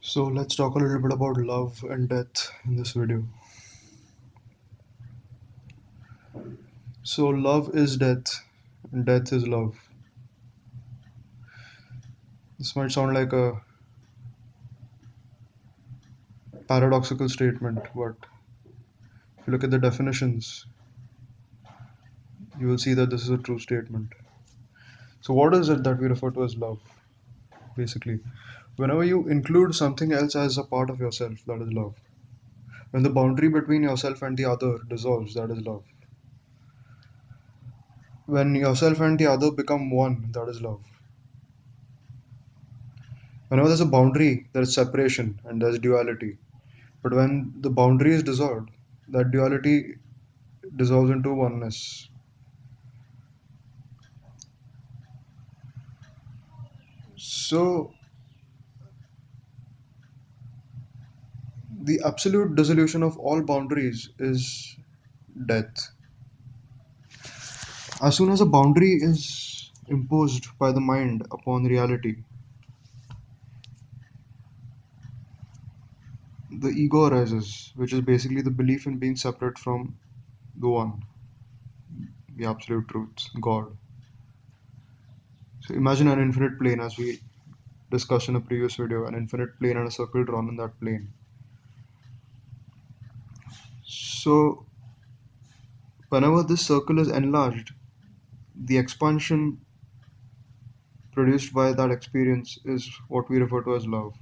So let's talk a little bit about love and death in this video. So love is death and death is love. This might sound like a paradoxical statement, but if you look at the definitions, you will see that this is a true statement. So what is it that we refer to as love? Basically, whenever you include something else as a part of yourself, that is love. When the boundary between yourself and the other dissolves, that is love. When yourself and the other become one, that is love. Whenever there's a boundary, there is separation and there's duality. But when the boundary is dissolved, that duality dissolves into oneness. So, the absolute dissolution of all boundaries is death. As soon as a boundary is imposed by the mind upon reality, the ego arises, which is basically the belief in being separate from the one, the absolute truth, God. So, imagine an infinite plane, as we discussed in a previous video, an infinite plane and a circle drawn in that plane. So, whenever this circle is enlarged, the expansion produced by that experience is what we refer to as love.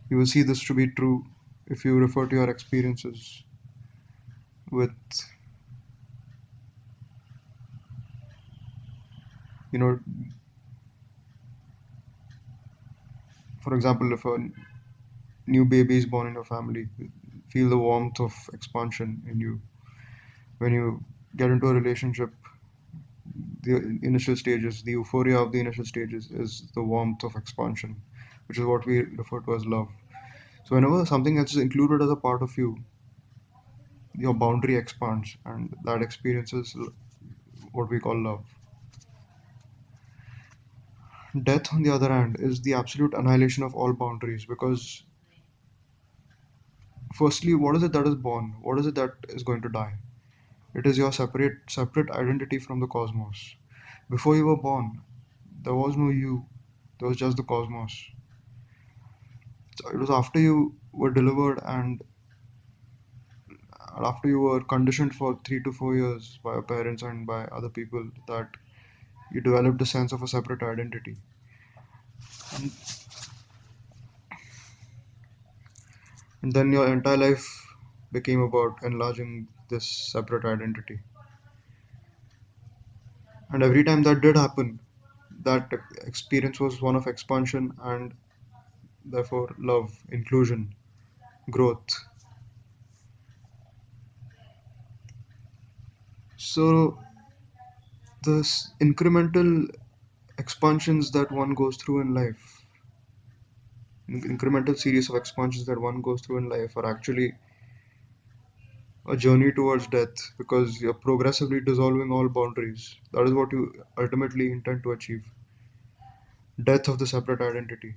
You will see this to be true if you refer to your experiences with, you know, for example, if a new baby is born in your family, feel the warmth of expansion in you. When you get into a relationship, the initial stages, the euphoria of the initial stages is the warmth of expansion, which is what we refer to as love. So whenever something else is included as a part of you, your boundary expands, and that experience is what we call love. Death, on the other hand, is the absolute annihilation of all boundaries because, firstly, what is it that is born? What is it that is going to die? It is your separate identity from the cosmos. Before you were born, there was no you, there was just the cosmos. So it was after you were delivered and after you were conditioned for 3 to 4 years by your parents and by other people that you developed a sense of a separate identity. And, and then your entire life became about enlarging this separate identity. And every time that did happen, that experience was one of expansion and therefore love, inclusion, growth. So, the incremental expansions that one goes through in life, incremental series of expansions that one goes through in life, are actually a journey towards death because you're progressively dissolving all boundaries. That is what you ultimately intend to achieve, death of the separate identity.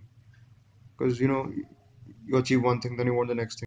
Because you achieve one thing, then you want the next thing.